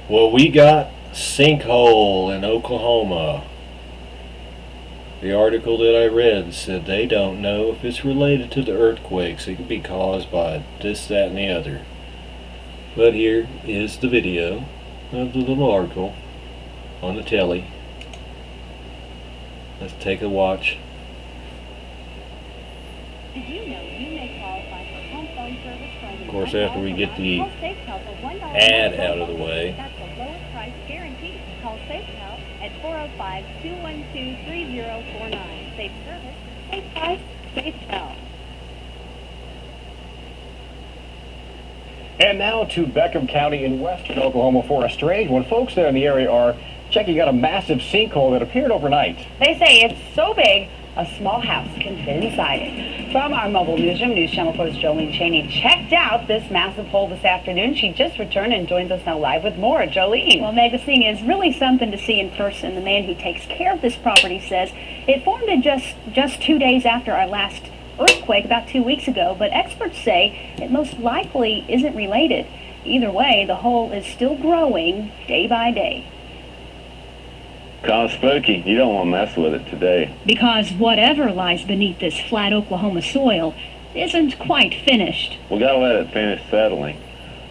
Well, we got sinkhole in Oklahoma. The article that I read said they don't know if it's related to the earthquakes. It could be caused by this, that, and the other. But here is the video of the little article on the telly. Let's take a watch. Did you know you may qualify for home phone service from Of course, after we get the ad out of the way. That's the lowest price guaranteed. Call SafeTel at 405-212-3049. Safe service, safe price, SafeTel. And now to Beckham County in western Oklahoma for a strange one. Folks there in the area are checking out a massive sinkhole that appeared overnight. They say it's so big, a small house can fit inside it. From our mobile newsroom, News Channel 4's Jolene Cheney checked out this massive hole this afternoon. She just returned and joins us now live with more. Jolene. Well, Meg, this thing is really something to see in person. The man who takes care of this property says it formed in just 2 days after our last earthquake about 2 weeks ago, but experts say it most likely isn't related. Either way, the hole is still growing day by day. Kind of spooky. You don't want to mess with it today. Because whatever lies beneath this flat Oklahoma soil isn't quite finished. We got to let it finish settling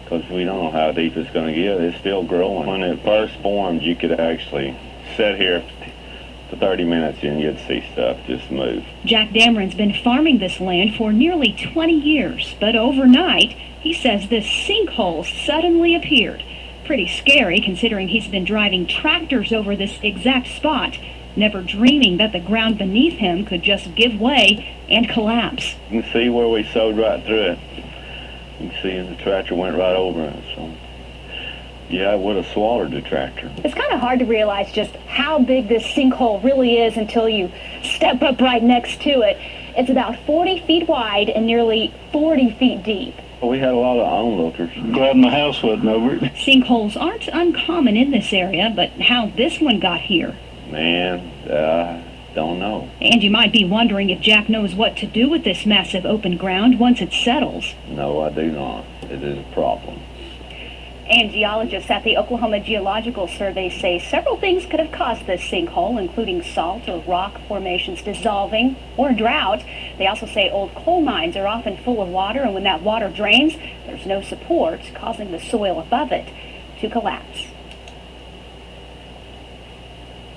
because we don't know how deep it's going to get. It's still growing. When it first formed, you could actually sit here for 30 minutes and you'd see stuff just move. Jack Dameron's been farming this land for nearly 20 years, but overnight, he says this sinkhole suddenly appeared. Pretty scary considering he's been driving tractors over this exact spot, never dreaming that the ground beneath him could just give way and collapse. You can see where we sowed right through it. You can see the tractor went right over it. So, yeah, it would have swallowed the tractor. It's kind of hard to realize just how big this sinkhole really is until you step up right next to it. It's about 40 feet wide and nearly 40 feet deep. We had a lot of onlookers. Glad my house wasn't over it. Sinkholes aren't uncommon in this area, but how this one got here. Man, don't know. And you might be wondering if Jack knows what to do with this massive open ground once it settles. No, I do not. It is a problem. And geologists at the Oklahoma Geological Survey say several things could have caused this sinkhole, including salt or rock formations dissolving or drought. They also say old coal mines are often full of water, and when that water drains, there's no support, causing the soil above it to collapse.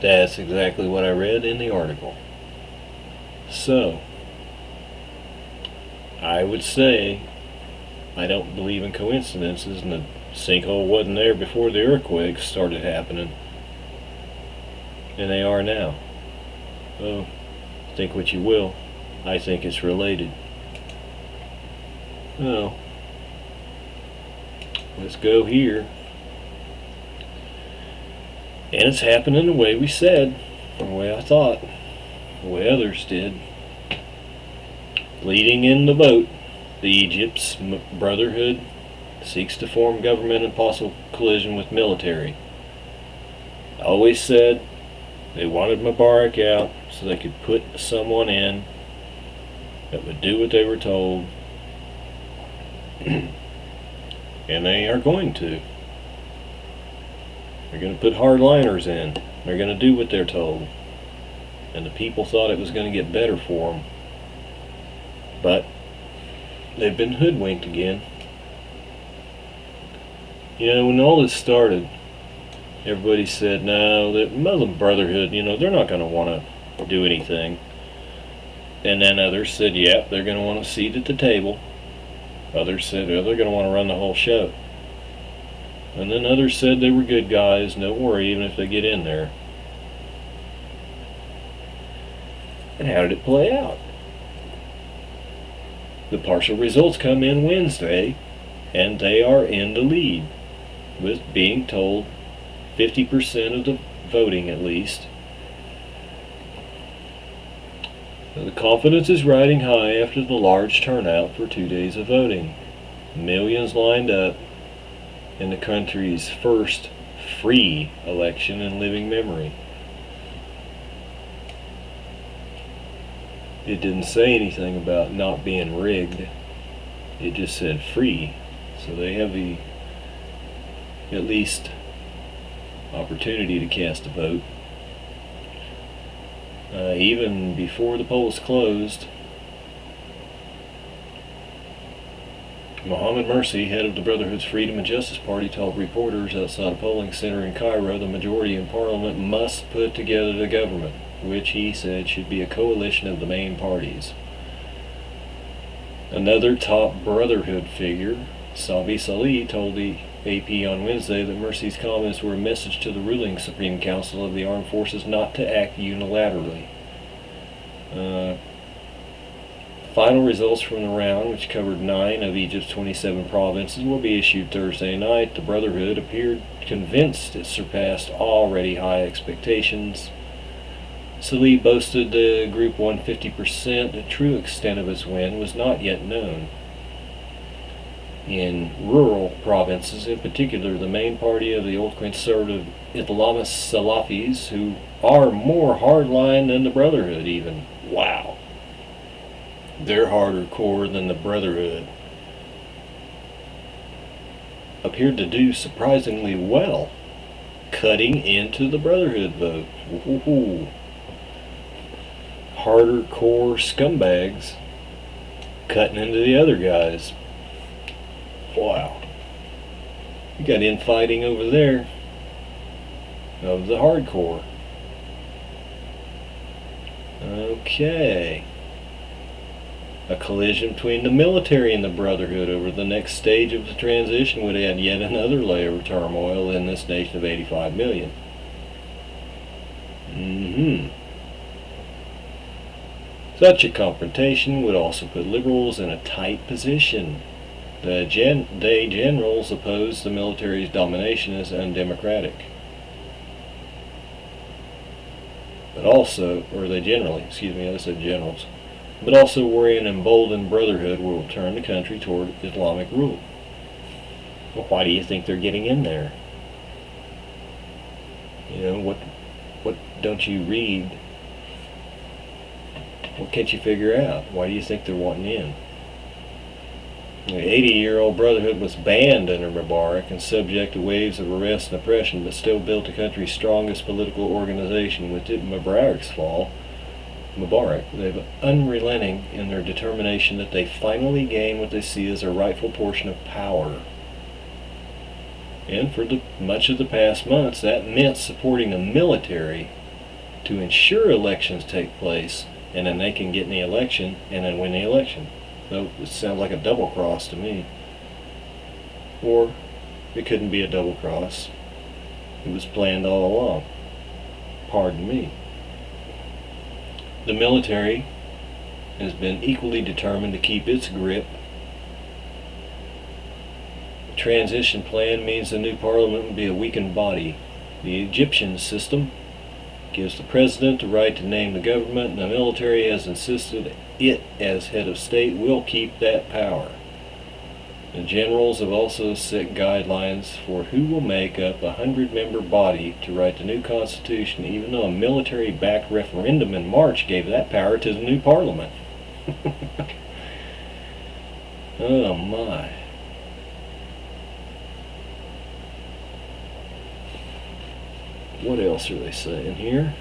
That's exactly what I read in the article. So, I would say I don't believe in coincidences, and the sinkhole wasn't there before the earthquakes started happening, and they are now. Oh, think what you will. I think it's related. Oh, let's go here. And it's happening the way we said, the way I thought, the way others did. Leading in the boat, the Muslim Brotherhood seeks to form government in possible collision with military. I always said they wanted Mubarak out so they could put someone in that would do what they were told. And they are going to. They're going to put hardliners in. They're going to do what they're told. And the people thought it was going to get better for them. But they've been hoodwinked again. You know, when all this started, everybody said, no, the Muslim Brotherhood, they're not going to want to do anything. And then others said, yep, they're going to want a seat at the table. Others said, oh, they're going to want to run the whole show. And then others said they were good guys, don't worry, even if they get in there. And how did it play out? The partial results come in Wednesday, and they are in the lead, with being told 50% of the voting at least. The confidence is riding high after the large turnout for 2 days of voting. Millions lined up in the country's first free election in living memory. It didn't say anything about not being rigged. It just said free. So they have at least opportunity to cast a vote. Even before the polls closed, Mohammed Mursi, head of the Brotherhood's Freedom and Justice Party, told reporters outside a polling center in Cairo the majority in parliament must put together the government, which he said should be a coalition of the main parties. Another top Brotherhood figure, Sabi Salih, told the AP on Wednesday that Mursi's comments were a message to the ruling Supreme Council of the Armed Forces not to act unilaterally. Final results from the round, which covered 9 of Egypt's 27 provinces, will be issued Thursday night. The Brotherhood appeared convinced it surpassed already high expectations. Salih boasted the group won 50%. The true extent of its win was not yet known. In rural provinces, in particular, the main party of the ultra-conservative Islamist Salafis, who are more hardline than the Brotherhood even. Wow. They're harder core than the Brotherhood. Appeared to do surprisingly well, cutting into the Brotherhood vote. Ooh. Harder core scumbags cutting into the other guys. Wow. You got infighting over there of the hardcore. Okay. A collision between the military and the Brotherhood over the next stage of the transition would add yet another layer of turmoil in this nation of 85 million. Such a confrontation would also put liberals in a tight position. The generals oppose the military's domination as undemocratic. But also, I said generals. But also worry an emboldened Brotherhood will turn the country toward Islamic rule. Well, why do you think they're getting in there? You know, what don't you read? What can't you figure out? Why do you think they're wanting in? The 80-year-old Brotherhood was banned under Mubarak and subject to waves of arrest and oppression, but still built the country's strongest political organization. With Mubarak's fall, they've unrelenting in their determination that they finally gain what they see as a rightful portion of power. And for much of the past months, that meant supporting the military to ensure elections take place, and then they can get in the election and then win the election. So it sounds like a double cross to me. Or it couldn't be a double cross. It was planned all along. Pardon me. The military has been equally determined to keep its grip. The transition plan means the new parliament will be a weakened body. The Egyptian system gives the president the right to name the government, and the military has insisted it, as head of state, will keep that power. The generals have also set guidelines for who will make up a 100-member body to write the new constitution, even though a military-backed referendum in March gave that power to the new parliament. Oh my. What else are they saying here?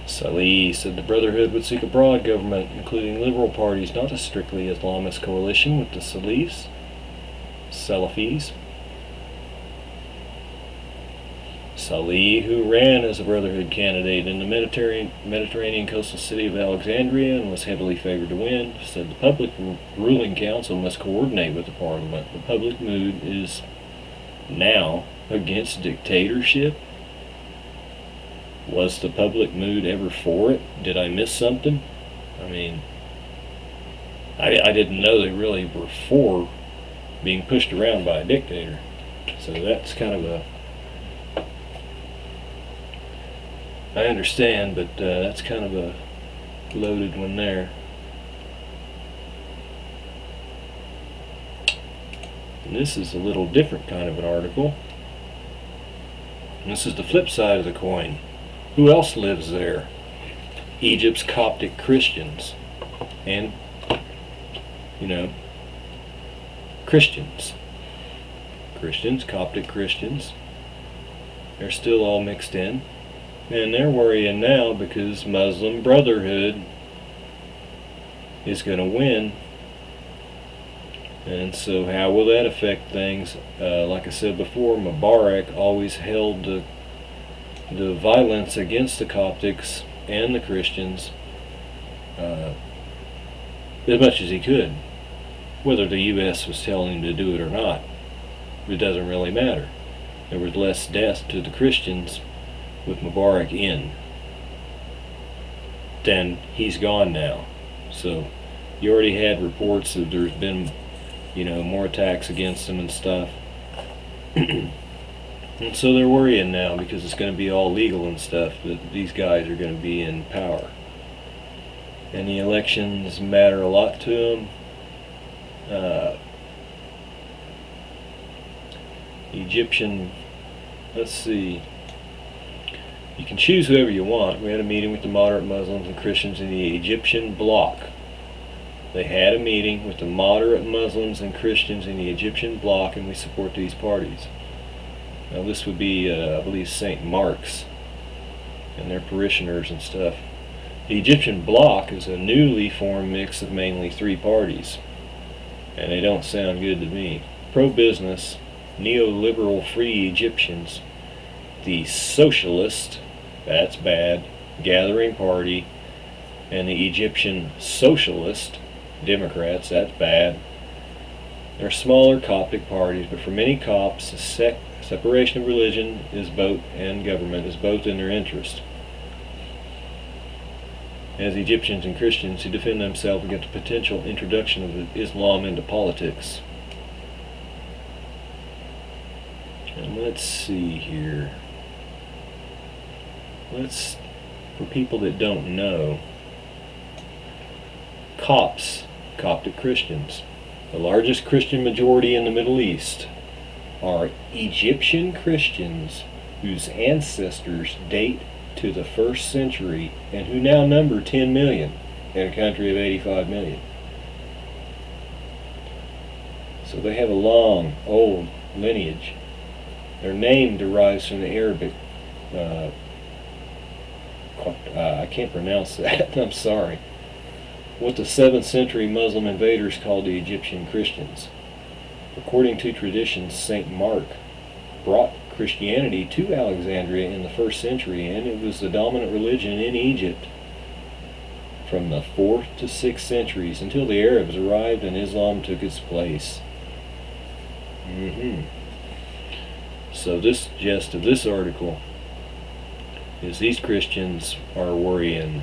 Salih said the Brotherhood would seek a broad government, including liberal parties, not a strictly Islamist coalition with the Salafis. Salih, who ran as a Brotherhood candidate in the Mediterranean coastal city of Alexandria and was heavily favored to win, said the public ruling council must coordinate with the parliament. The public mood is now against dictatorship. Was the public mood ever for it? Did I miss something? I mean, I didn't know they really were for being pushed around by a dictator. So that's kind of a... I understand, but that's kind of a loaded one there. And this is a little different kind of an article. And this is the flip side of the coin. Who else lives there? Egypt's Coptic Christians. And, Christians. Christians, Coptic Christians. They're still all mixed in. And they're worrying now because Muslim Brotherhood is going to win. And so how will that affect things? Like I said before, Mubarak always held the violence against the Coptics and the Christians as much as he could. Whether the U.S. was telling him to do it or not, it doesn't really matter. There was less death to the Christians with Mubarak in. Then he's gone now. So you already had reports that there's been, more attacks against them and stuff. And so they're worrying now because it's going to be all legal and stuff that these guys are going to be in power. And the elections matter a lot to them. Egyptian, let's see, you can choose whoever you want. We had a meeting with the moderate Muslims and Christians in the Egyptian bloc. They had a meeting with the moderate Muslims and Christians in the Egyptian bloc, and we support these parties. Now this would be, I believe, St. Mark's and their parishioners and stuff. The Egyptian bloc is a newly formed mix of mainly three parties, and they don't sound good to me. Pro-business, neoliberal free Egyptians, the Socialist, that's bad, Gathering Party, and the Egyptian Socialist Democrats, that's bad. They're smaller Coptic parties, but for many Copts, the separation of religion and government is both in their interest. As Egyptians and Christians who defend themselves against the potential introduction of Islam into politics. And let's see here. For people that don't know, Copts, Coptic Christians, the largest Christian majority in the Middle East, are Egyptian Christians whose ancestors date to the 1st century and who now number 10 million in a country of 85 million. So they have a long, old lineage. Their name derives from the Arabic, I can't pronounce that, I'm sorry, what the 7th century Muslim invaders called the Egyptian Christians. According to traditions, St. Mark brought Christianity to Alexandria in the 1st century, and it was the dominant religion in Egypt from the 4th to 6th centuries until the Arabs arrived and Islam took its place. So this gist of this article is these Christians are worrying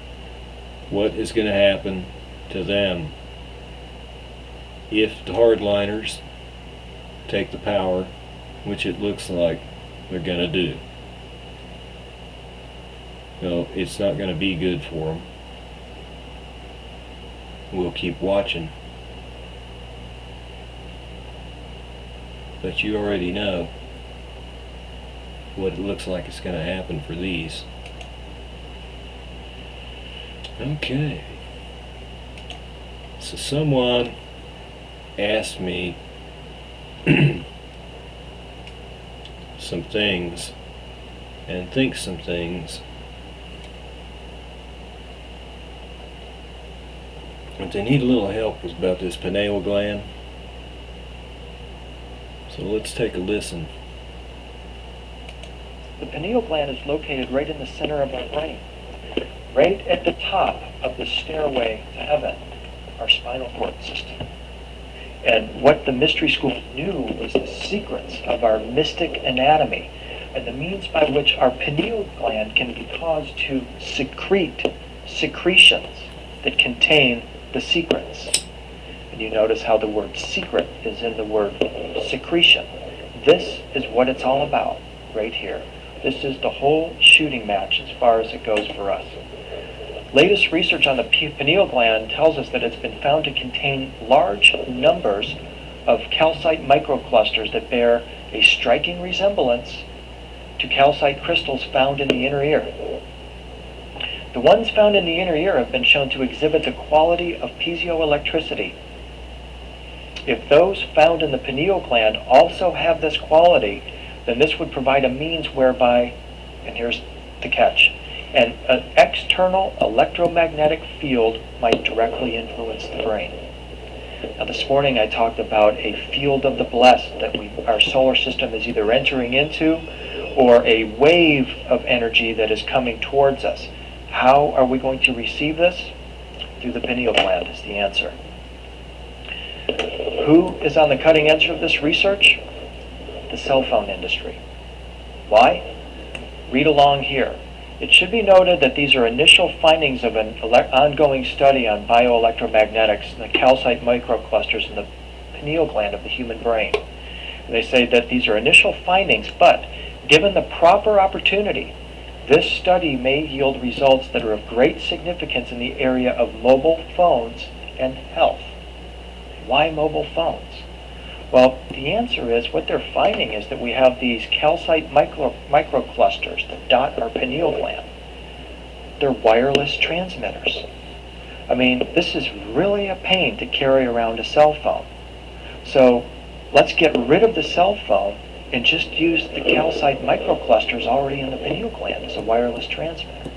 what is going to happen to them if the hardliners take the power, which it looks like they're going to do. No, it's not going to be good for them. We'll keep watching. But you already know what it looks like it's going to happen for these. Okay. So someone asked me some things and thinks some things, but they need a little help about this pineal gland. So let's take a listen. The pineal gland is located right in the center of our brain, right at the top of the stairway to heaven, our spinal cord system. And what the mystery school knew was the secrets of our mystic anatomy and the means by which our pineal gland can be caused to secrete secretions that contain the secrets. And you notice how the word secret is in the word secretion. This is what it's all about right here. This is the whole shooting match as far as it goes for us. Latest research on the pineal gland tells us that it's been found to contain large numbers of calcite microclusters that bear a striking resemblance to calcite crystals found in the inner ear. The ones found in the inner ear have been shown to exhibit the quality of piezoelectricity. If those found in the pineal gland also have this quality, then this would provide a means whereby, and here's the catch, an external electromagnetic field might directly influence the brain. Now this morning I talked about a field of the blessed that our solar system is either entering into or a wave of energy that is coming towards us. How are we going to receive this? Through the pineal gland is the answer. Who is on the cutting edge of this research? The cell phone industry. Why? Read along here. It should be noted that these are initial findings of an ongoing study on bioelectromagnetics, the calcite microclusters in the pineal gland of the human brain. And they say that these are initial findings, but given the proper opportunity, this study may yield results that are of great significance in the area of mobile phones and health. Why mobile phones? Well, the answer is what they're finding is that we have these calcite microclusters that dot our pineal gland. They're wireless transmitters. I mean, this is really a pain to carry around a cell phone. So let's get rid of the cell phone and just use the calcite microclusters already in the pineal gland as a wireless transmitter.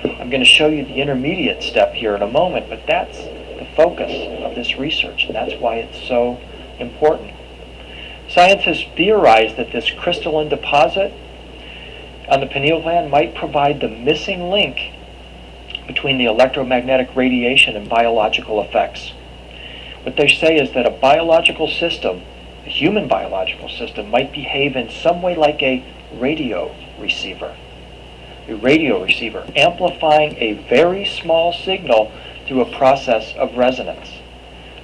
I'm going to show you the intermediate step here in a moment, but that's the focus of this research, and that's why it's so important. Scientists theorize that this crystalline deposit on the pineal gland might provide the missing link between the electromagnetic radiation and biological effects. What they say is that a biological system, a human biological system, might behave in some way like a radio receiver. A radio receiver amplifying a very small signal through a process of resonance.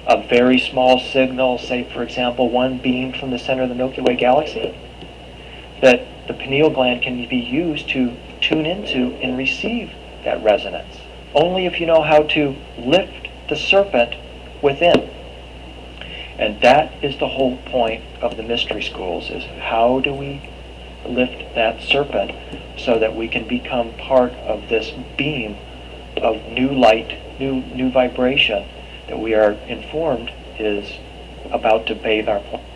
A very small signal, say for example 1 beam from the center of the Milky Way galaxy, that the pineal gland can be used to tune into and receive that resonance. Only if you know how to lift the serpent within. And that is the whole point of the mystery schools, is how do we lift that serpent so that we can become part of this beam of new light, new vibration that we are informed is about to bathe our planet.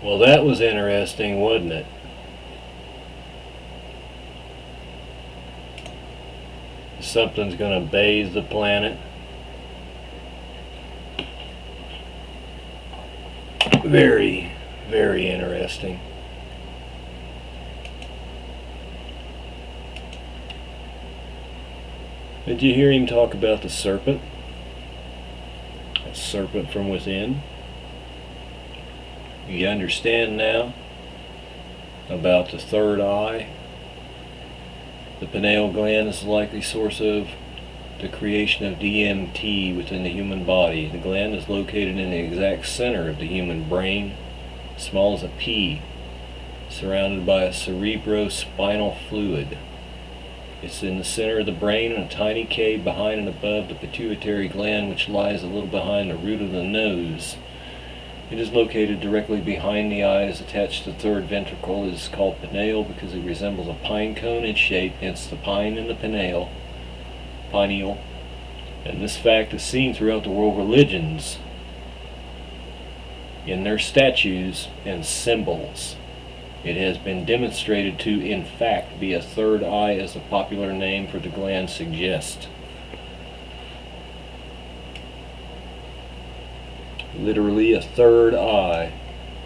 Well, that was interesting, wasn't it? Something's going to bathe the planet. Very, very interesting. Did you hear him talk about the serpent? A serpent from within. You understand now about the third eye? The pineal gland is the likely source of the creation of DMT within the human body. The gland is located in the exact center of the human brain, small as a pea, surrounded by a cerebrospinal fluid. It's in the center of the brain in a tiny cave behind and above the pituitary gland, which lies a little behind the root of the nose. It is located directly behind the eyes, attached to the third ventricle. It is called pineal because it resembles a pine cone in shape, hence the pine in the pineal. And this fact is seen throughout the world religions in their statues and symbols. It has been demonstrated to, in fact, be a third eye, as the popular name for the gland suggests. Literally a third eye.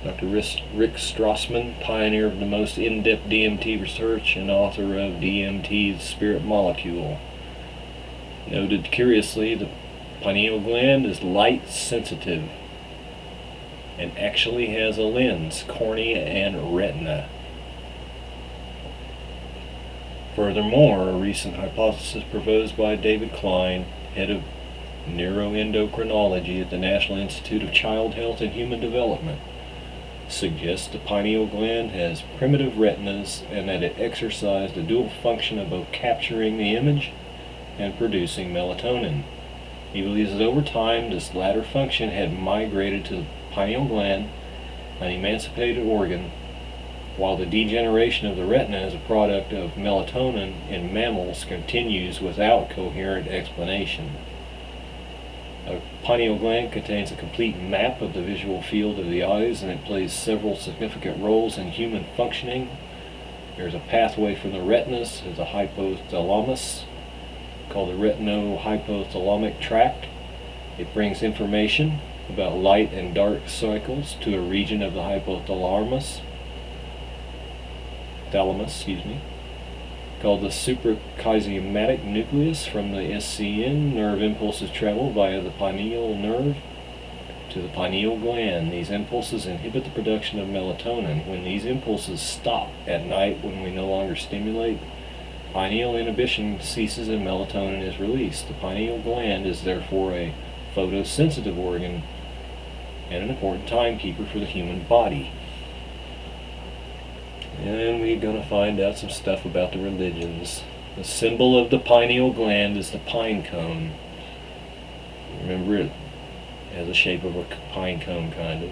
Dr. Rick Strassman, pioneer of the most in-depth DMT research and author of DMT, the Spirit Molecule, noted curiously the pineal gland is light sensitive and actually has a lens, cornea, and retina. Furthermore, a recent hypothesis proposed by David Klein, head of neuroendocrinology at the National Institute of Child Health and Human Development, suggests the pineal gland has primitive retinas and that it exercised the dual function of both capturing the image and producing melatonin. He believes that over time this latter function had migrated to the pineal gland, an emancipated organ while the degeneration of the retina as a product of melatonin in mammals continues without coherent explanation. A pineal gland contains a complete map of the visual field of the eyes, and it plays several significant roles in human functioning. There's a pathway from the retinas to the hypothalamus, called the retinohypothalamic tract. It brings information about light and dark cycles to a region of the hypothalamus, called the suprachiasmatic nucleus. From the SCN, nerve impulses travel via the pineal nerve to the pineal gland. These impulses inhibit the production of melatonin. When these impulses stop at night, when we no longer stimulate, pineal inhibition ceases and melatonin is released. The pineal gland is therefore a photosensitive organ and an important timekeeper for the human body. And we're going to find out some stuff about the religions. The symbol of the pineal gland is the pine cone. Remember, it has the shape of a pine cone, kind of.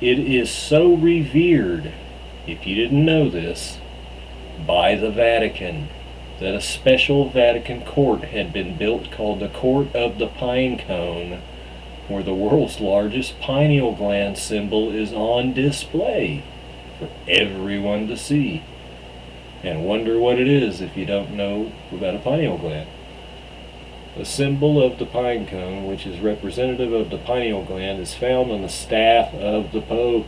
It is so revered, if you didn't know this, by the Vatican, that a special Vatican court had been built called the Court of the Pine Cone, where the world's largest pineal gland symbol is on display for everyone to see. And wonder what it is if you don't know about a pineal gland. The symbol of the pine cone, which is representative of the pineal gland, is found on the staff of the Pope.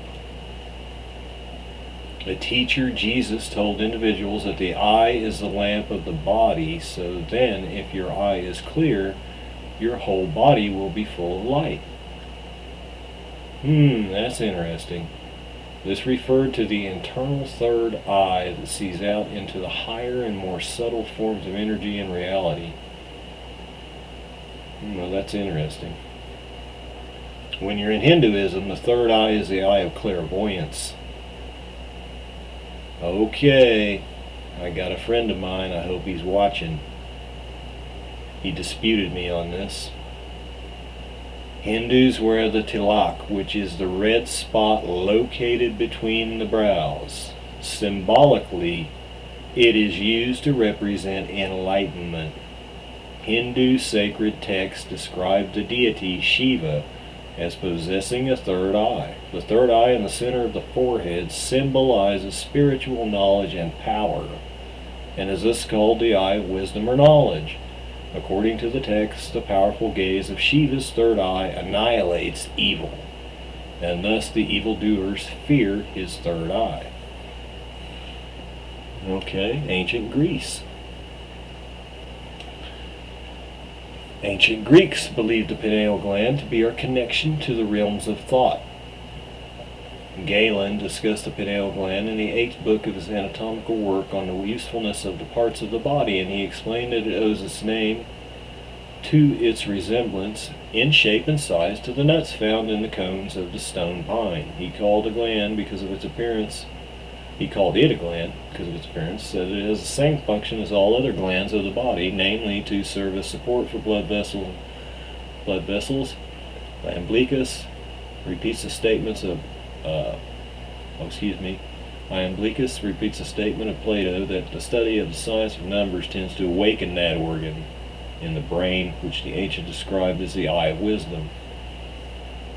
The teacher Jesus told individuals that the eye is the lamp of the body, so then if your eye is clear, your whole body will be full of light. That's interesting. This referred to the internal third eye that sees out into the higher and more subtle forms of energy and reality. Well, that's interesting. When you're in Hinduism, the third eye is the eye of clairvoyance. Okay, I got a friend of mine, I hope he's watching. He disputed me on this. Hindus wear the tilak, which is the red spot located between the brows. Symbolically, it is used to represent enlightenment. Hindu sacred texts describe the deity Shiva as possessing a third eye. The third eye in the center of the forehead symbolizes spiritual knowledge and power, and is thus called the eye of wisdom or knowledge. According to the text, the powerful gaze of Shiva's third eye annihilates evil, and thus the evildoers fear his third eye. Okay, ancient Greece. Ancient Greeks believed the pineal gland to be our connection to the realms of thought. Galen discussed the pineal gland in the 8th book of his anatomical work on the usefulness of the parts of the body, and he explained that it owes its name to its resemblance in shape and size to the nuts found in the cones of the stone pine. He called it a gland because of its appearance, said it has the same function as all other glands of the body, namely to serve as support for blood vessels. Iamblichus repeats the statements of Iamblichus repeats a statement of Plato that the study of the science of numbers tends to awaken that organ in the brain, which the ancients described as the eye of wisdom.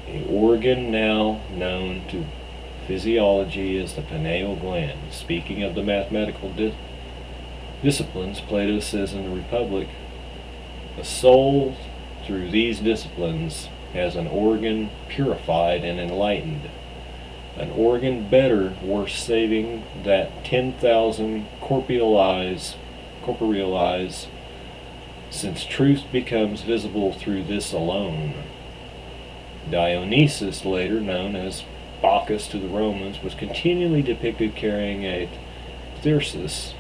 The organ now known to physiology is the pineal gland. Speaking of the mathematical disciplines, Plato says in the Republic, the soul through these disciplines has an organ purified and enlightened. An organ better worth saving that 10,000 corporeal eyes, since truth becomes visible through this alone. Dionysus, later known as Bacchus to the Romans, was continually depicted carrying a thyrsus,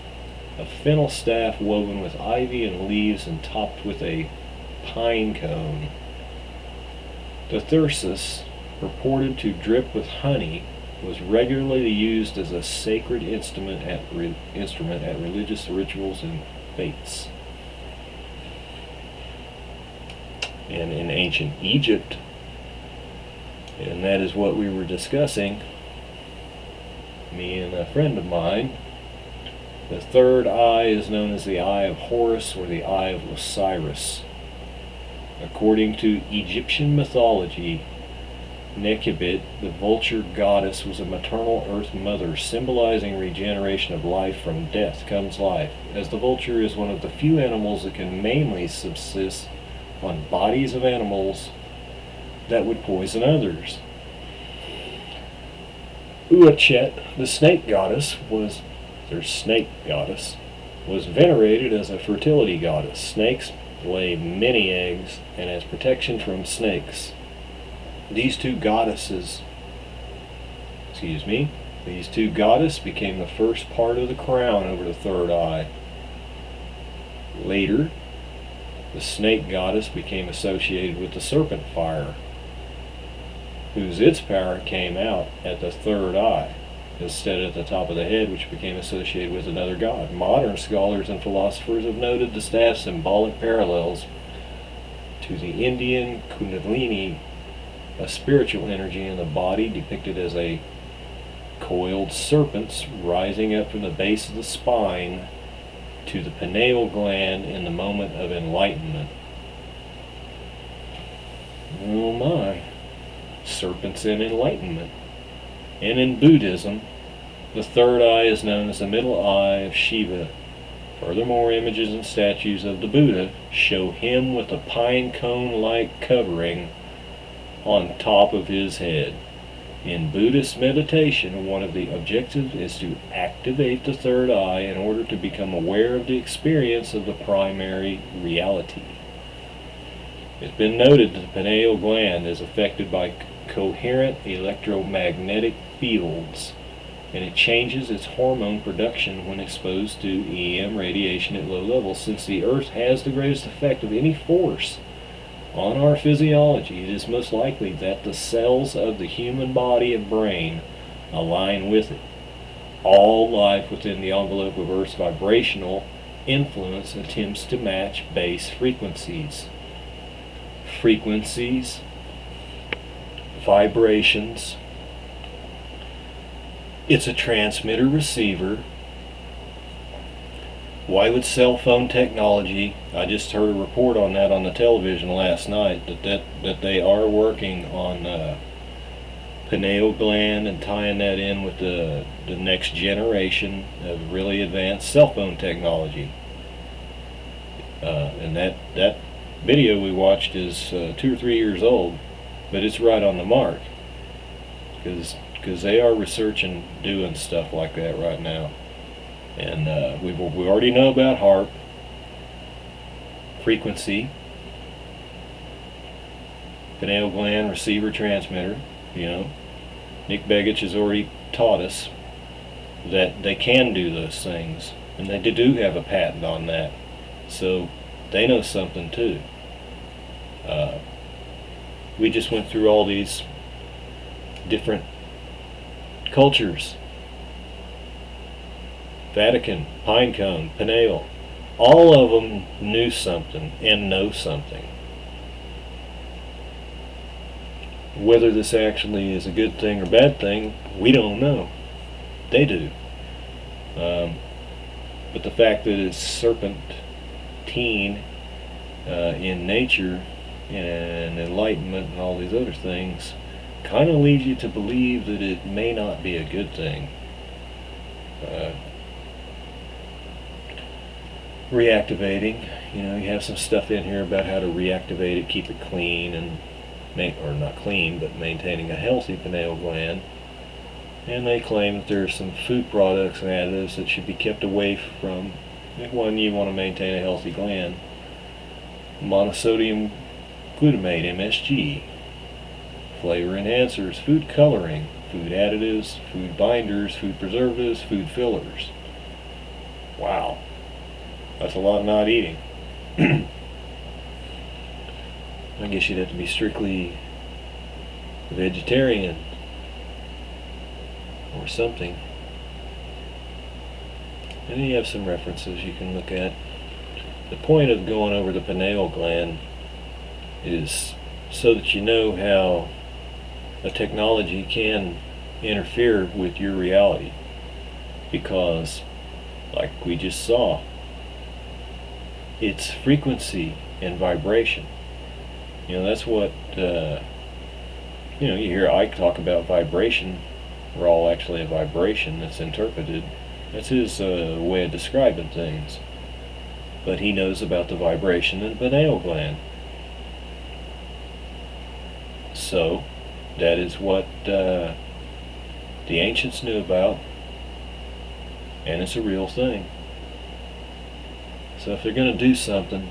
a fennel staff woven with ivy and leaves and topped with a pine cone. The thyrsus, purported to drip with honey, was regularly used as a sacred instrument at religious rituals and fates. And in ancient Egypt, and that is what we were discussing, me and a friend of mine. The third eye is known as the Eye of Horus or the Eye of Osiris. According to Egyptian mythology, Nekibet, the vulture goddess, was a maternal earth mother, symbolizing regeneration of life. From death comes life, as the vulture is one of the few animals that can mainly subsist on bodies of animals that would poison others. Uachet, the snake goddess, was venerated as a fertility goddess. Snakes lay many eggs, and as protection from snakes, these two goddesses became the first part of the crown over the third eye. Later, the snake goddess became associated with the serpent fire, its power came out at the third eye instead of at the top of the head, which became associated with another god. Modern scholars and philosophers have noted the staff's symbolic parallels to the Indian Kundalini, a spiritual energy in the body depicted as a coiled serpents rising up from the base of the spine to the pineal gland in the moment of enlightenment. Oh my. Serpents and enlightenment. And in Buddhism, the third eye is known as the middle eye of Shiva. Furthermore, images and statues of the Buddha show him with a pine cone-like covering on top of his head. In Buddhist meditation, one of the objectives is to activate the third eye in order to become aware of the experience of the primary reality. It's been noted that the pineal gland is affected by coherent electromagnetic fields, and it changes its hormone production when exposed to EM radiation at low levels. Since the Earth has the greatest effect of any force on our physiology, it is most likely that the cells of the human body and brain align with it. All life within the envelope of Earth's vibrational influence attempts to match base frequencies. Vibrations. It's a transmitter receiver. Why would cell phone technology, I just heard a report on that on the television last night, that they are working on pineal gland and tying that in with the next generation of really advanced cell phone technology. And that video we watched is 2 or 3 years old, but it's right on the mark, because they are researching doing stuff like that right now. And we already know about HARP, frequency, pineal gland receiver transmitter. Nick Begich has already taught us that they can do those things, and they do have a patent on that, so they know something too. We just went through all these different cultures. Vatican, Pinecone, Pineal, all of them knew something and know something. Whether this actually is a good thing or bad thing, we don't know. They do. But the fact that it's serpentine in nature and enlightenment and all these other things kind of leads you to believe that it may not be a good thing. Reactivating, you have some stuff in here about how to reactivate it, keep it clean, and or not clean, but maintaining a healthy pineal gland. And they claim that there are some food products and additives that should be kept away from when you want to maintain a healthy gland. Monosodium glutamate, MSG, flavor enhancers, food coloring, food additives, food binders, food preservatives, food fillers. Wow, that's a lot of not eating. I guess you'd have to be strictly vegetarian or something. And then you have some references you can look at. The point of going over the pineal gland is so that you know how a technology can interfere with your reality. because, like we just saw, it's frequency and vibration. That's what, you hear Ike talk about vibration. We're all actually a vibration that's interpreted. That's his way of describing things. But he knows about the vibration in the pineal gland. So, that is what the ancients knew about, and it's a real thing. So if they're going to do something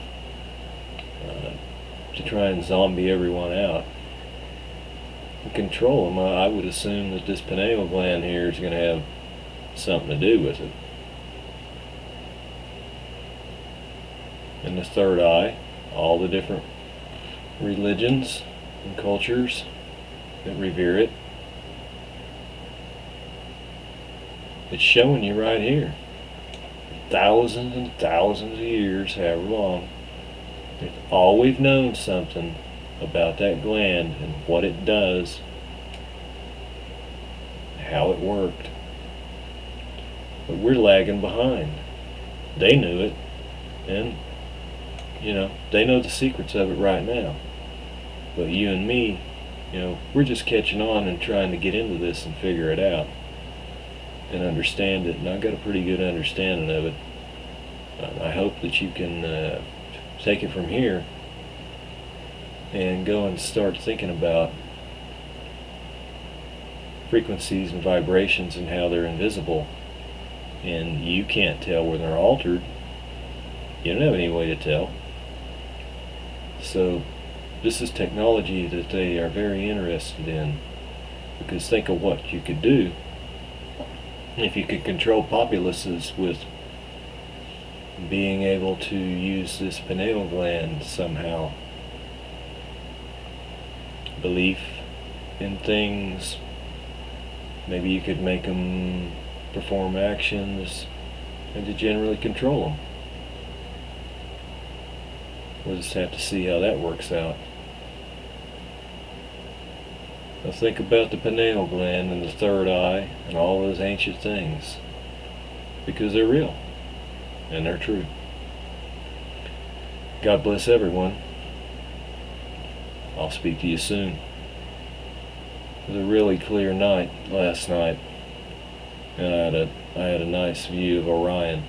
to try and zombie everyone out and control them, I would assume that this pineal gland here is going to have something to do with it. And the third eye, all the different religions and cultures that revere it, it's showing you right here. Thousands and thousands of years, however long, they've always known something about that gland and what it does, how it worked. But we're lagging behind. They knew it, and they know the secrets of it right now. But you and me, we're just catching on and trying to get into this and figure it out and understand it, and I've got a pretty good understanding of it. I hope that you can take it from here and go and start thinking about frequencies and vibrations and how they're invisible, and you can't tell when they're altered. You don't have any way to tell. So this is technology that they are very interested in, because think of what you could do if you could control populaces with being able to use this pineal gland somehow. Belief in things, maybe you could make them perform actions and to generally control them. We'll just have to see how that works out. Now think about the pineal gland and the third eye and all those ancient things, because they're real and they're true. God bless everyone. I'll speak to you soon. It was a really clear night last night, and I had a nice view of Orion.